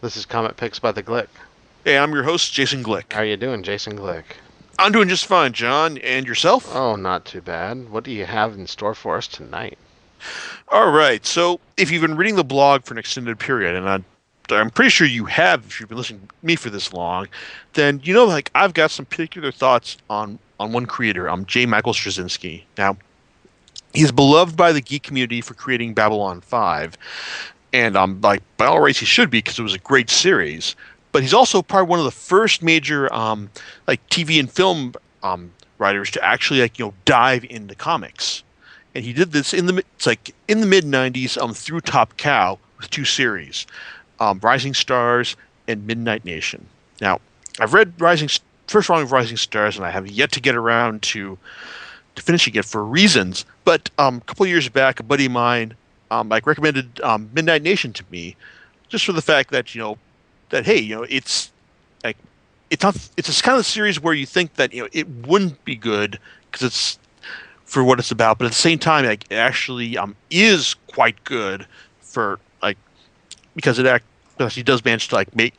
This is Comet Picks by the Glick. Hey, I'm your host, Jason How Glick. are you doing, Jason Glick? I'm doing just fine, John. And yourself? Oh, not too bad. What do you have in store for us tonight? All right. So, if you've been reading the blog for an extended period, and I'm pretty sure you have if you've been listening to me for this long, then you know, like I've got some particular thoughts on one creator, J. Michael Straczynski. Now, he's beloved by the geek community for creating Babylon 5, and like by all rights he should be because it was a great series. But he's also probably one of the first major like TV and film writers to actually dive into comics, and he did this in the mid '90s through Top Cow with two series, Rising Stars and Midnight Nation. Now, I've read first volume of Rising Stars, and I have yet to get around to finishing it for reasons. But a couple of years back, a buddy of mine like recommended Midnight Nation to me, just for the fact that that hey, it's like it's not it's this kind of series where you think that it wouldn't be good because it's for what it's about, but at the same time, like it actually is quite good for like because because he does manage to like make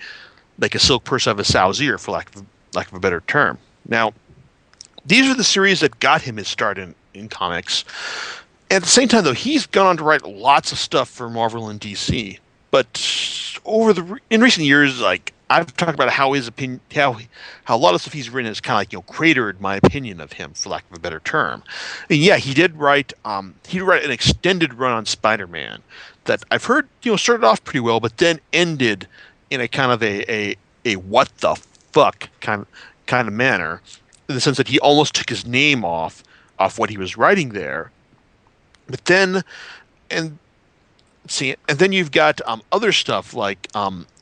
like a silk purse out of a sow's ear, for lack of a better term. Now, these are the series that got him his start in comics. At the same time, though, he's gone on to write lots of stuff for Marvel and DC. But in recent years, like I've talked about how his opinion, how a lot of stuff he's written has kind of cratered my opinion of him, for lack of a better term. And yeah, he did write an extended run on Spider-Man that I've heard started off pretty well, but then ended in a kind of a what the fuck kind of manner, in the sense that he almost took his name off what he was writing there. But then, and see, and then you've got other stuff right after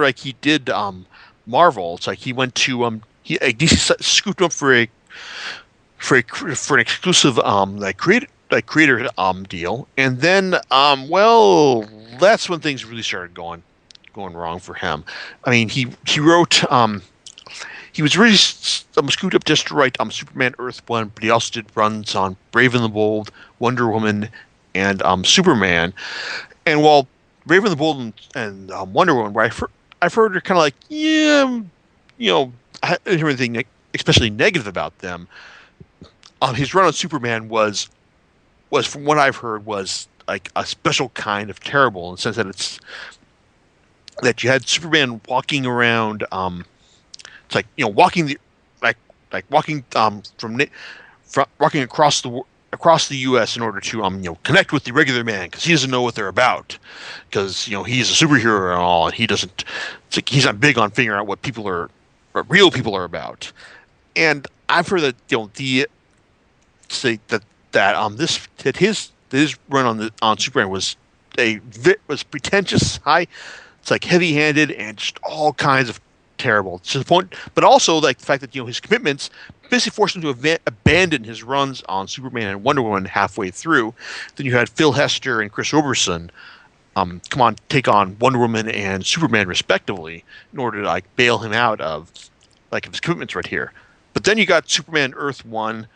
like he did Marvel. It's like he went to DC scooped him up for an exclusive creator deal, and then well, that's when things really started going wrong for him. I mean, he wrote he was really scooped up just to write Superman Earth 1, but he also did runs on Brave and the Bold, Wonder Woman, and Superman. And while Brave and the Bold and Wonder Woman, where I've heard are kind of like, yeah, I didn't hear anything especially negative about them. His run on Superman was from what I've heard was like a special kind of terrible, in the sense that you had Superman walking around. It's like walking walking walking across the U.S. in order to connect with the regular man, because he doesn't know what they're about, because he's a superhero and all, and he doesn't. It's like he's not big on figuring out what real people are about. And I've heard that the say that his run on Superman was pretentious, high. It's like heavy-handed and just all kinds of terrible, to the point, but also like the fact that his commitments basically forced him to abandon his runs on Superman and Wonder Woman halfway through. Then you had Phil Hester and Chris Roberson take on Wonder Woman and Superman respectively, in order to like bail him out of his commitments right here. But then you got Superman Earth 1,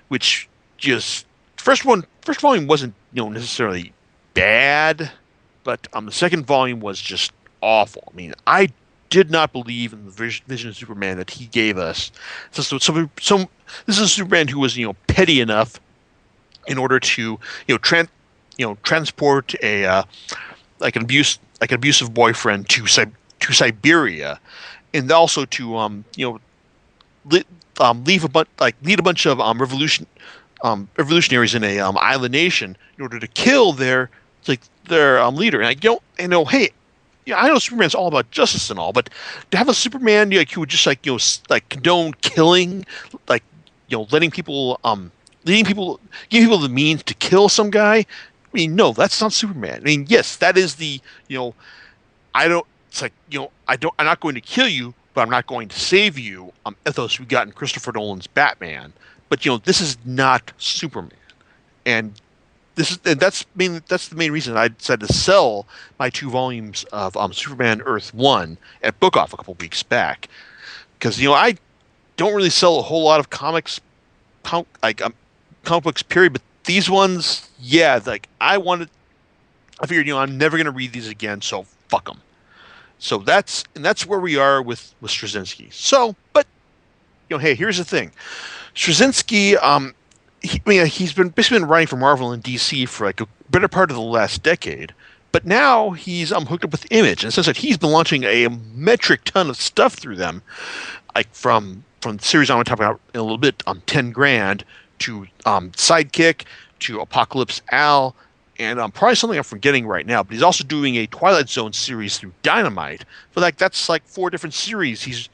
which just first volume wasn't necessarily bad, but the second volume was just awful. I mean, I did not believe in the vision of Superman that he gave us. So this is a Superman who was petty enough in order to transport a an abusive boyfriend to Siberia, and also to lead a bunch of revolutionaries in a island nation in order to kill their leader. And hey. Yeah, I know Superman's all about justice and all, but to have a Superman who would just condone killing, letting people giving people the means to kill some guy. I mean, no, that's not Superman. I mean, yes, that is I don't. It's like I'm not going to kill you, but I'm not going to save you. Ethos we got in Christopher Nolan's Batman, but this is not Superman, and that's the main reason I decided to sell my two volumes of Superman Earth 1 at Book Off a couple weeks back, because I don't really sell a whole lot of comic books period, but these ones, yeah, like I wanted I figured, I'm never going to read these again, so fuck them. So that's where we are with Straczynski. So, but hey, here's the thing. Straczynski, he's been basically been writing for Marvel and DC for like a better part of the last decade. But now he's hooked up with Image, and it says that he's been launching a metric ton of stuff through them, like from the series I'm going to talk about in a little bit, 10 Grand, to Sidekick, to Apocalypse Al, and probably something I'm forgetting right now. But he's also doing a Twilight Zone series through Dynamite. But like that's like 4 different series he's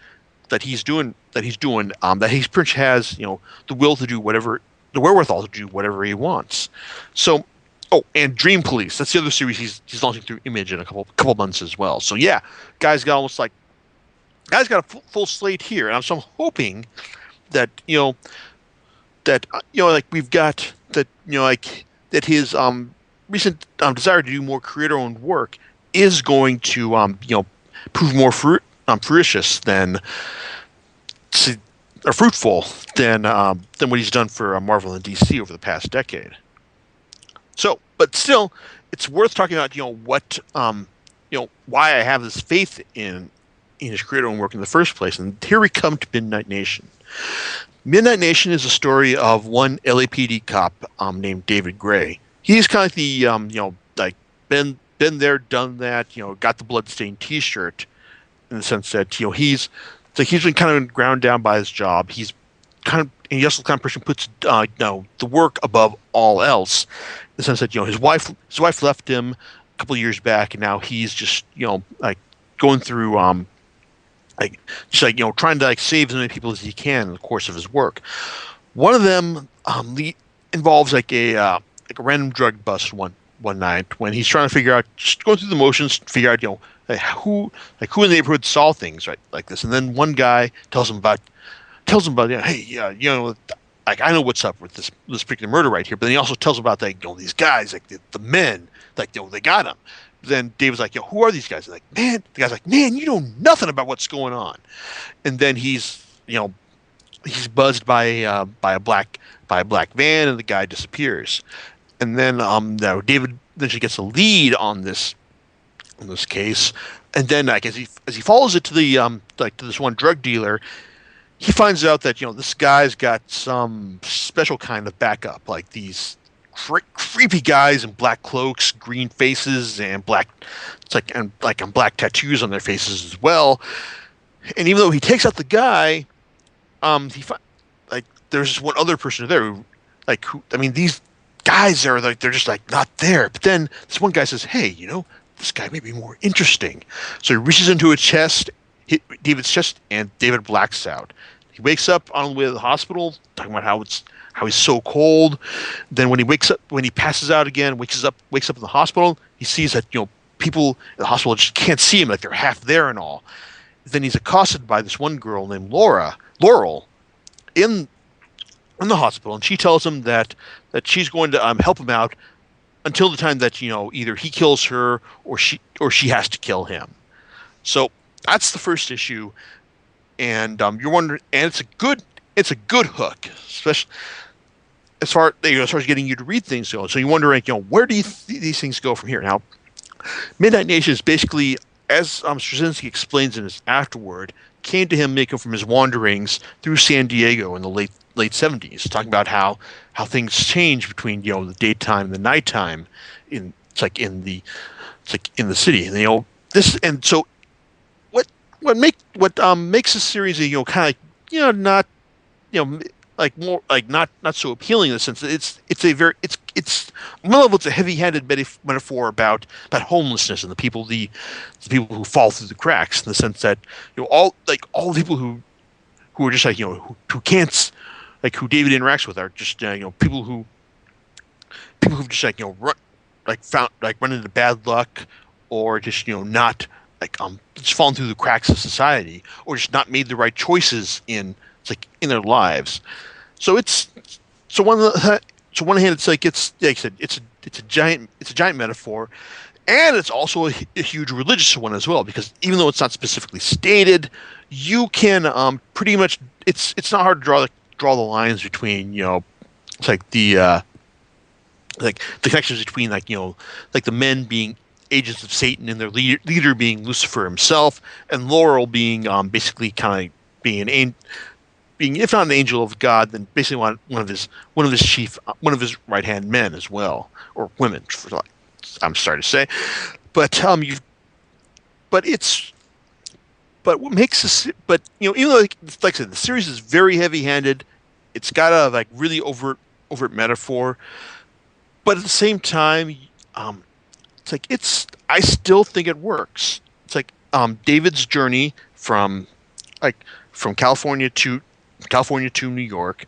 doing that he pretty much has the will to do whatever, the wherewithal to do whatever he wants. So, oh, and Dream Police, that's the other series he's launching through Image in a couple months as well. So yeah, guys got a full slate here, and so I'm hoping that like we've got that like that his recent desire to do more creator-owned work is going to prove more fruitious or fruitful than what he's done for Marvel and DC over the past decade. So, but still, it's worth talking about what why I have this faith in his creator-owned work in the first place. And here we come to Midnight Nation. Midnight Nation is a story of one LAPD cop named David Gray. He's kind of like the like been there, done that, got the bloodstained T-shirt, in the sense that he's been kind of ground down by his job. He's and he's also the kind of person who puts the work above all else. In the sense that his wife left him a couple of years back, and now he's just like going through trying to like save as many people as he can in the course of his work. One of them involves like a random drug bust one night when he's trying to figure out, just going through the motions, figure out like who in the neighborhood saw things right like this. And then one guy tells him about hey, like I know what's up with this particular murder right here. But then he also tells him about these guys, like the men, like they got him. Then David's like, who are these guys? Like, man, the guy's like, man, you know nothing about what's going on. And then he's buzzed by a black van, and the guy disappears. And then David eventually gets a lead on this case, and then like as he follows it to the to this one drug dealer, he finds out that this guy's got some special kind of backup, like these creepy guys in black cloaks, green faces, and black tattoos on their faces as well. And even though he takes out the guy, there's just one other person there these guys are like, they're just like not there. But then this one guy says, hey, this guy may be more interesting. So he reaches into David's chest, and David blacks out. He wakes up on the way to the hospital, talking about how he's so cold. Then when he passes out again, wakes up in the hospital, he sees that people in the hospital just can't see him, like they're half there and all. Then he's accosted by this one girl named Laurel, in the hospital, and she tells him that she's going to help him out until the time that either he kills her or she has to kill him. So that's the first issue, and you're wondering, and it's a good hook, especially as far as getting you to read things go. So you're wondering, where do these things go from here? Now, Midnight Nation is basically, as Straczynski explains in his afterword, came to him making from his wanderings through San Diego in the late 70s, talking about how things change between the daytime and the nighttime in the city. And this, and so what makes this series kind of not like more like not so appealing in the sense that it's on one level it's a heavy-handed metaphor about homelessness and the people who fall through the cracks, in the sense that all the people who are just like who can't, like, who David interacts with are just people who've just run into bad luck, or just not just fallen through the cracks of society, or just not made the right choices in their lives. So on one hand, it's like I said, it's a giant metaphor, and it's also a huge religious one as well, because even though it's not specifically stated, you can pretty much, it's not hard to draw the lines between it's like the like the connections between like the men being agents of Satan and their leader being Lucifer himself, and Laurel being basically kind of being if not an angel of God, then basically one of his chief one of his right hand men as well, or women. I'm sorry to say, but you but it's but what makes this but even though like I said, the series is very heavy handed, it's got a like really overt metaphor, but at the same time, um, it's like I still think it works. It's like David's journey like from California to New York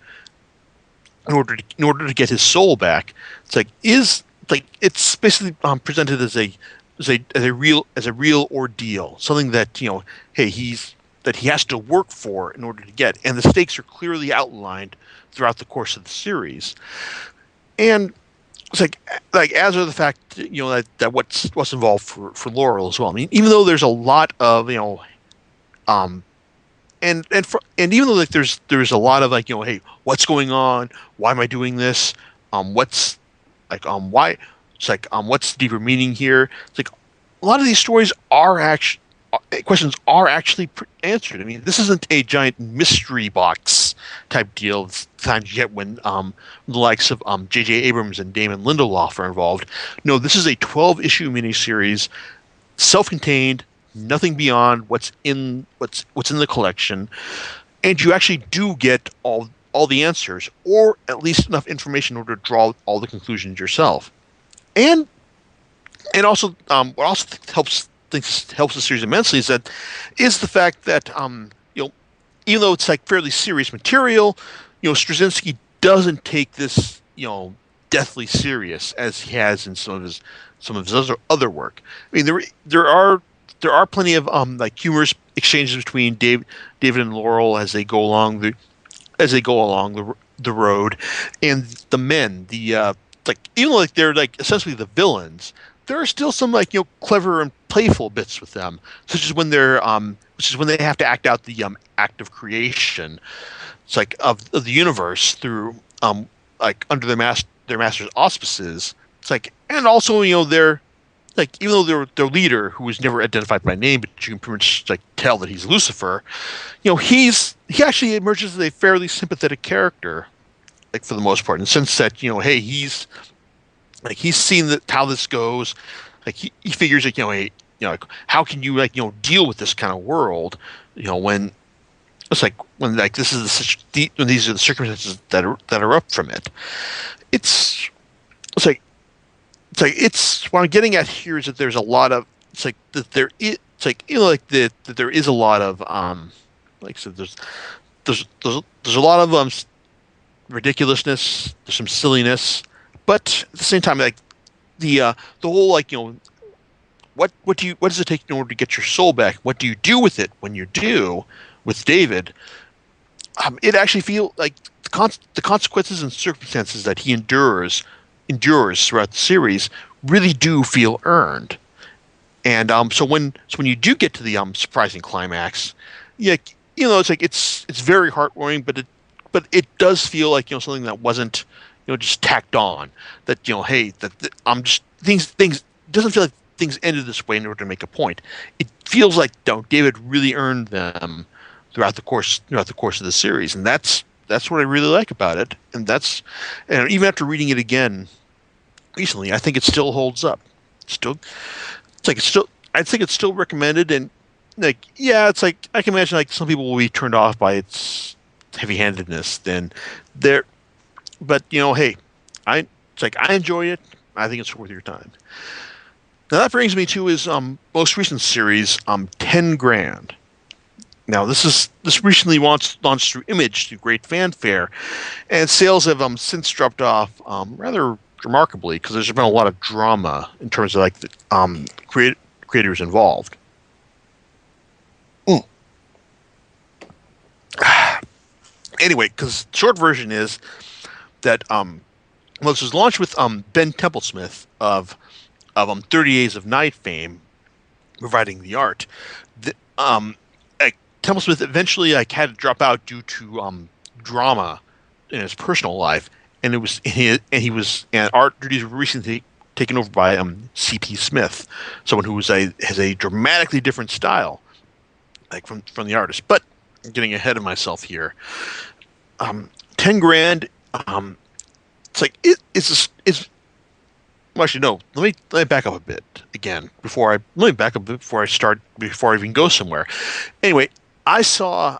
in order to get his soul back. It's like is like it's basically presented as a real ordeal, something that hey that he has to work for in order to get, and the stakes are clearly outlined throughout the course of the series. And it's like as are the fact that what's involved for Laurel as well. I mean, even though there's a lot of um and even though like there's a lot of like hey, what's going on, why am I doing this, what's why it's like what's the deeper meaning here. It's like a lot of these stories are actually questions are actually answered. I mean, this isn't a giant mystery box type deal. Times you get when the likes of J.J. Abrams and Damon Lindelof are involved. No, this is a 12-issue miniseries, self-contained, nothing beyond what's in the collection, and you actually do get all the answers, or at least enough information in order to draw all the conclusions yourself. And what also helps the series immensely is the fact that even though it's like fairly serious material, Straczynski doesn't take this deathly serious as he has in some of his other work. I mean, there are plenty of like humorous exchanges between David and Laurel as they go along the road, and the men, like even though like they're like essentially the villains, there are still some like clever and playful bits with them, such as when they have to act out the act of creation. It's like of the universe through like under their master's auspices. It's like, and also they're like, even though their leader, who was never identified by name, but you can pretty much like tell that he's Lucifer, he actually emerges as a fairly sympathetic character, like for the most part, in the sense that hey, he's seen how this goes. Like he figures like hey, like how can you like deal with this kind of world, when it's like when like this is when these are the circumstances that are up from it. It's like it's what I'm getting at here is that there's a lot of it's like that there is it's like like that there is a lot of like I said, there's a lot of ridiculousness, there's some silliness, but at the same time like the whole like what does it take in order to get your soul back? What do you do with it when you do with David? It actually feels like the consequences and circumstances that he endures throughout the series really do feel earned. And so when you do get to the surprising climax, yeah, it's like it's very heartwarming, but it does feel like something that wasn't just tacked on. That hey, that I'm just things doesn't feel like things ended this way in order to make a point. It feels like David really earned them throughout the course of the series, and that's what I really like about it. And even after reading it again recently, I think it still holds up. I think it's still recommended, and like yeah, it's like I can imagine like some people will be turned off by its heavy-handedness. Then there, but hey, I enjoy it. I think it's worth your time. Now that brings me to his most recent series, 10 Grand. Now this recently launched through Image through great fanfare, and sales have since dropped off rather remarkably because there's been a lot of drama in terms of like the creators involved. Mm. Anyway, because short version is that this was launched with Ben Templesmith of 30 Days of Night fame providing the art. Templesmith eventually had to drop out due to drama in his personal life, and art duties were recently taken over by C.P. Smith, someone who has a dramatically different style, like from the artist. But I'm getting ahead of myself here. 10 grand. Um, it's like it's well, actually, no. Let me back up a bit again let me back up a bit before I even go somewhere. Anyway, I saw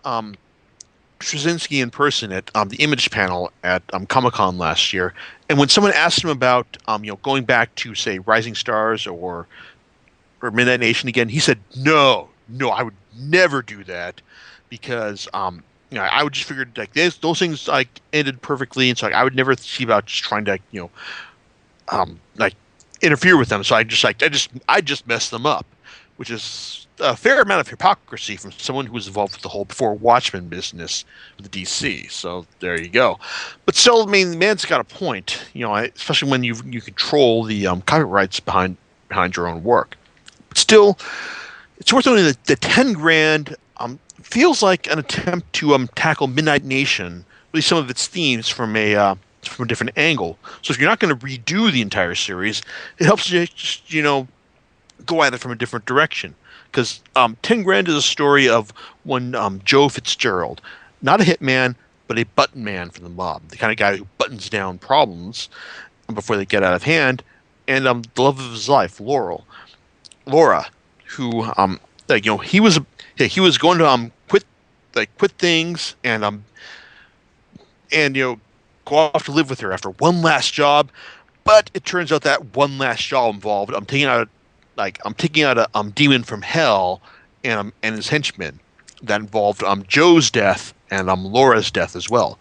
Straczynski in person at the Image panel at Comic-Con last year, and when someone asked him about going back to say Rising Stars or Midnight Nation again, he said no, I would never do that because I would just figure like those things like ended perfectly, and so like, I would never see about just trying to like interfere with them. So I just messed them up, which is a fair amount of hypocrisy from someone who was involved with the whole before Watchmen business with the DC. So there you go. But still, I mean, the man's got a point. Especially when you control the copyrights behind your own work. But still, it's worth noting that the 10 grand feels like an attempt to tackle Midnight Nation, really some of its themes from a different angle. So if you're not going to redo the entire series, it helps you just go at it from a different direction. Because 10 grand is a story of one Joe Fitzgerald, not a hitman, but a button man for the mob, the kind of guy who buttons down problems before they get out of hand, and the love of his life, Laura, who he was going to quit things and go off to live with her after one last job, but it turns out that one last job involved taking out a demon from hell and his henchmen. That involved Joe's death and Laura's death as well.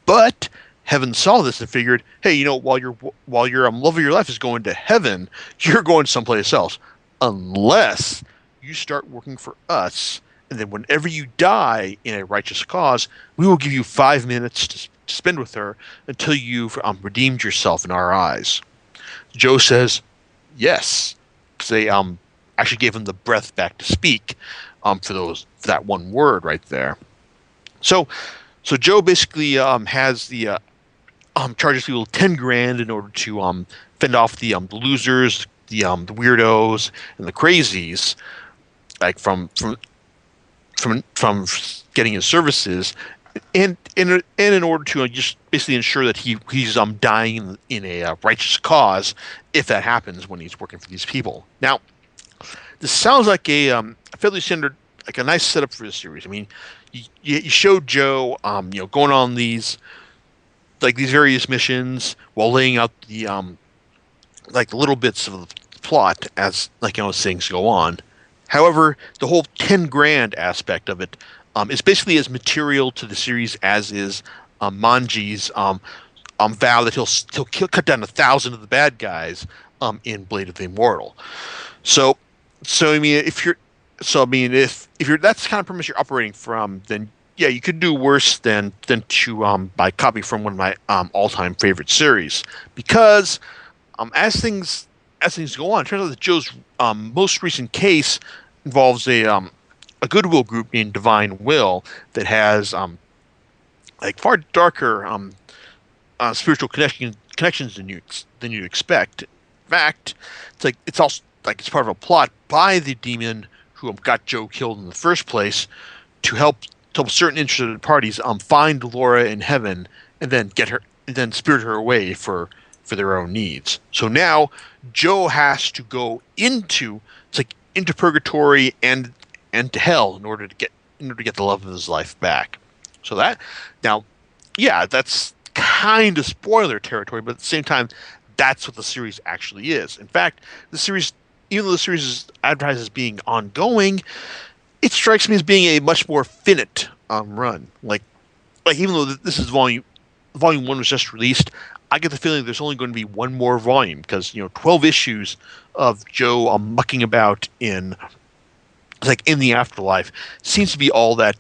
But heaven saw this and figured, hey, while your love of your life is going to heaven, you're going someplace else, unless you start working for us. And then whenever you die in a righteous cause, we will give you 5 minutes to spend with her until you've redeemed yourself in our eyes. Joe says yes, because they actually gave him the breath back to speak for that one word right there. So Joe basically has the charges people 10 grand in order to fend off the losers, the weirdos, and the crazies, like from getting his services, and in order to just basically ensure that he's dying in a righteous cause if that happens when he's working for these people. Now, this sounds like a fairly standard, like a nice setup for the series. I mean, you showed Joe, going on these various missions while laying out the the little bits of the plot as things go on. However, the whole 10 grand aspect of it is basically as material to the series as is Manji's vow that he'll cut down 1,000 of the bad guys in Blade of the Immortal. So I mean, if you're that's the kind of premise you're operating from, then yeah, you could do worse than to buy copy from one of my all-time favorite series, because as things go on, it turns out that Joe's most recent case involves a goodwill group named Divine Will that has far darker spiritual connections than you'd expect. In fact, it's part of a plot by the demon who got Joe killed in the first place to help certain interested parties find Laura in heaven and then spirit her away for their own needs. So now Joe has to go into purgatory and to hell in order to get the love of his life back. So that's kind of spoiler territory, but at the same time, that's what the series actually is. In fact, the series, even though the series is advertised as being ongoing, it strikes me as being a much more finite run. Like even though this is volume 1 was just released, I get the feeling there's only going to be one more volume, because 12 issues of Joe mucking about in the afterlife seems to be all that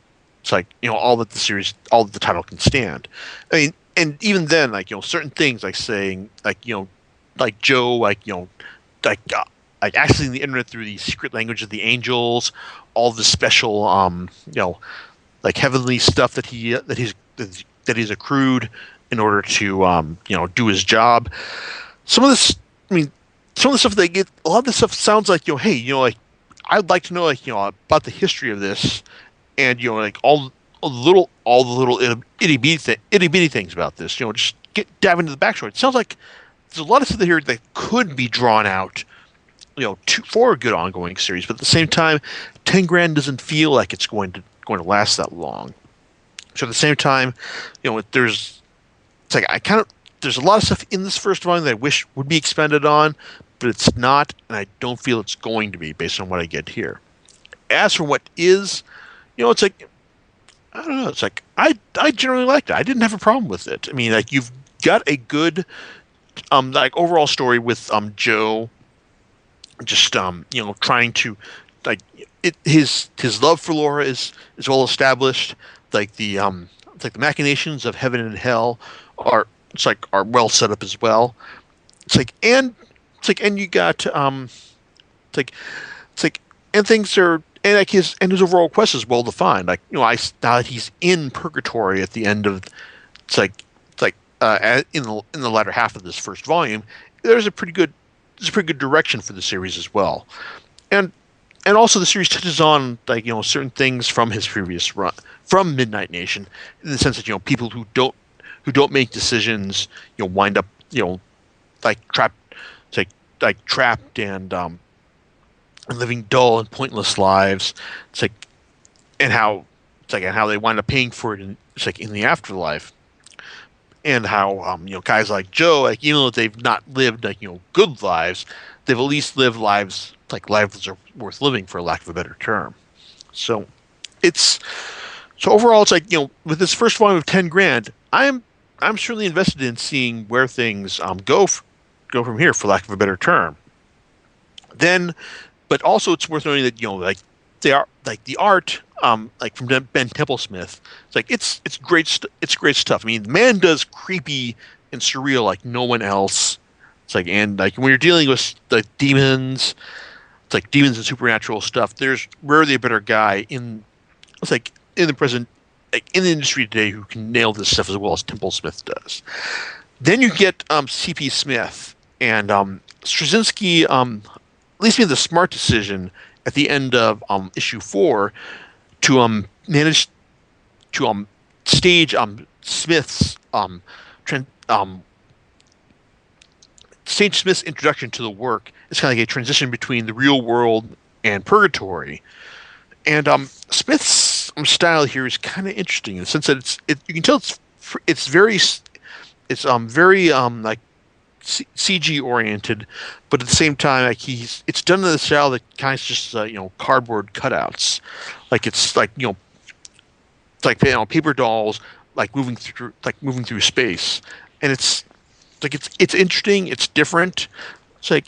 all that the series, all that the title can stand. I mean, and even then, certain things saying Joe accessing the internet through the secret language of the angels, all the special heavenly stuff that he's accrued in order to do his job. Some of this, I mean, some of the stuff they get, a lot of this stuff sounds like hey, like I'd like to know about the history of this, and like all the little itty bitty things about this. Just dive into the backstory. It sounds like there's a lot of stuff here that could be drawn out, for a good ongoing series. But at the same time, 10 grand doesn't feel like it's going to last that long. So at the same time, it's like there's a lot of stuff in this first volume that I wish would be expanded on, but it's not, and I don't feel it's going to be based on what I get here. As for what is, it's like I don't know. It's like I generally liked it. I didn't have a problem with it. I mean, like you've got a good like overall story with Joe just trying to like his love for Laura is well established. Like the machinations of heaven and hell are well set up as well. And you got it's like and things are and like his overall quest is well defined. Like now that he's in purgatory at the end of in the latter half of this first volume, there's a pretty good direction for the series as well. And also the series touches on certain things from his previous run from Midnight Nation, in the sense that people who don't make decisions wind up trapped trapped and living dull and pointless lives. And how they wind up paying for it in the afterlife. And how guys like Joe, even though they've not lived good lives, they've at least lived lives lives are worth living, for lack of a better term. So overall it's with this first volume of 10 grand, I'm certainly invested in seeing where things go from here, for lack of a better term. But also it's worth noting that they are the art from Ben Templesmith. It's great. It's great stuff. I mean, the man does creepy and surreal like no one else. And when you're dealing with demons, demons and supernatural stuff, there's rarely a better guy in the present in the industry today who can nail this stuff as well as Templesmith does. Then you get C.P. Smith and Straczynski. At least made the smart decision at the end of issue 4 to manage to stage Smith's stage Smith's introduction to the work. It's kind of like a transition between the real world and purgatory. And Smith's style here is kind of interesting in the sense that you can tell it's very CG oriented, but at the same time, it's done in the style that kind of just cardboard cutouts, paper dolls moving through space, and it's interesting, it's different,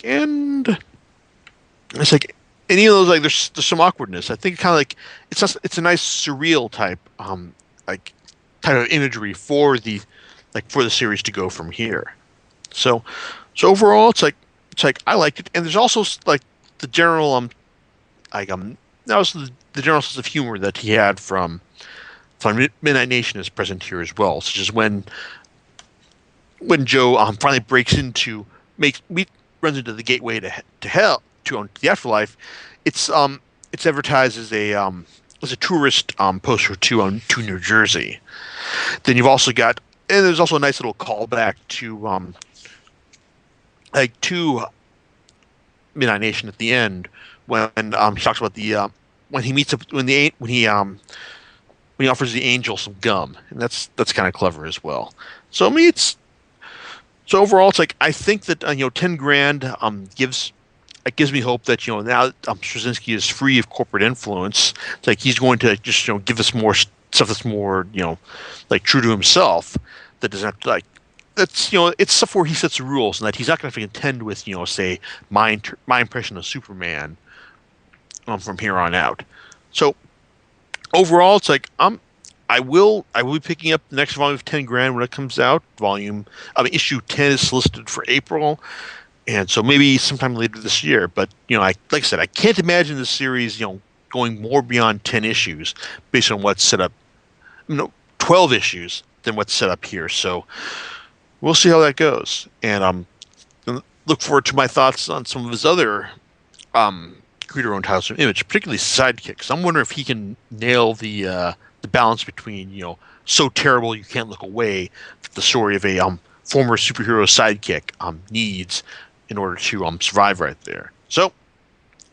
and any of those there's some awkwardness. I think kind of it's a nice surreal type type of imagery for the series to go from here. So overall, it's I liked it, and there's also the general that was the general sense of humor that he had from Midnight Nation is present here as well, such as when Joe finally breaks into runs into the gateway to hell to the afterlife. It's advertised as a tourist poster to New Jersey. Then you've also got, and there's also a nice little callback to Midnight Nation at the end when he talks about when he meets up when he offers the angel some gum, and that's kind of clever as well. So I mean overall it's I think that 10 grand gives me hope that now Straczynski is free of corporate influence. It's he's going to just give us more stuff that's more true to himself, that doesn't have to that's it's stuff where he sets the rules, and that he's not going to contend with say my impression of Superman from here on out. So overall, it's I will be picking up the next volume of 10 grand when it comes out. Issue 10 is solicited for April, and so maybe sometime later this year. But like I said, I can't imagine the series going more beyond 10 issues based on what's set up. 12 issues than what's set up here. So we'll see how that goes, and look forward to my thoughts on some of his other creator-owned titles from Image, particularly Sidekick. 'Cause I'm wondering if he can nail the balance between so terrible you can't look away that the story of a former superhero sidekick needs in order to survive right there. So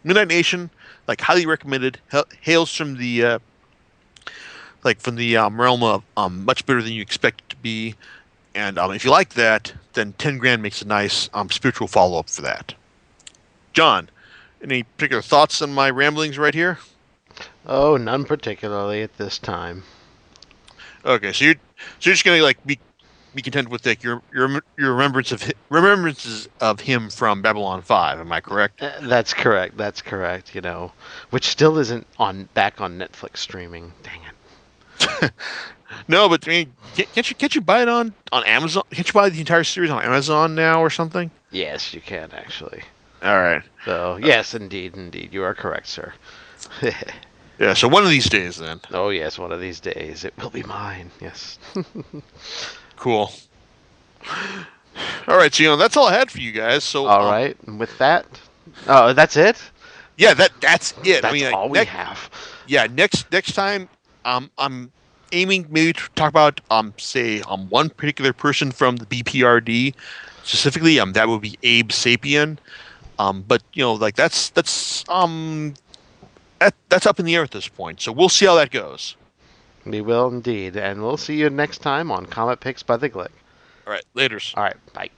Midnight Nation, like highly recommended, hails from the realm of much better than you expect it to be. And if you like that, then 10 grand makes a nice spiritual follow up for that. John, any particular thoughts on my ramblings right here? Oh, none particularly at this time. Okay, so you're just gonna like be content with like your remembrances of him from Babylon 5. Am I correct? That's correct. That's correct. Which still isn't back on Netflix streaming. Dang it. No, but I mean, can't you buy it on Amazon? Can't you buy the entire series on Amazon now or something? Yes, you can actually. All right. So yes, indeed, you are correct, sir. Yeah. So one of these days, then. Oh yes, one of these days it will be mine. Yes. Cool. All right, so that's all I had for you guys. So all right, and with that, oh, that's it. Yeah, that's it. That's I mean, all we have. Yeah, next time, I'm aiming maybe to talk about say one particular person from the BPRD specifically. That would be Abe Sapien. But like that's up in the air at this point. So we'll see how that goes. We will indeed, and we'll see you next time on Comet Picks by the Glick. All right, laters. All right, bye.